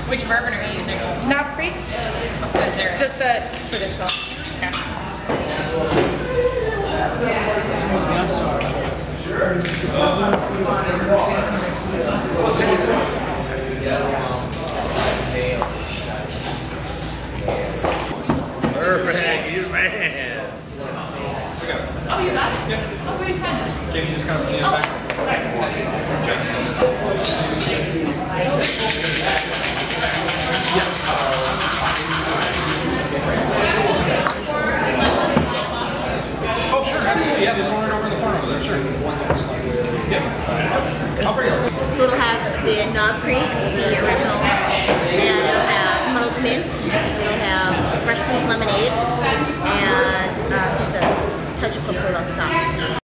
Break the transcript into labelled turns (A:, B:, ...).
A: Which bourbon are you using?
B: Knob Creek.
A: Is there?
B: Just a traditional.
A: Okay.
C: Perfect, you man.
A: Oh, you got it? Yeah. Oh, where you find it?
C: Can you just kind of lean back? Oh, sure, absolutely. Yeah, there's one right over in the corner over there, sure. Yep. I'll bring it.
D: So it'll have the Knob Creek, the original, and it'll have muddled mint, it'll have fresh squeezed lemonade, and just a touch of club soda on the top.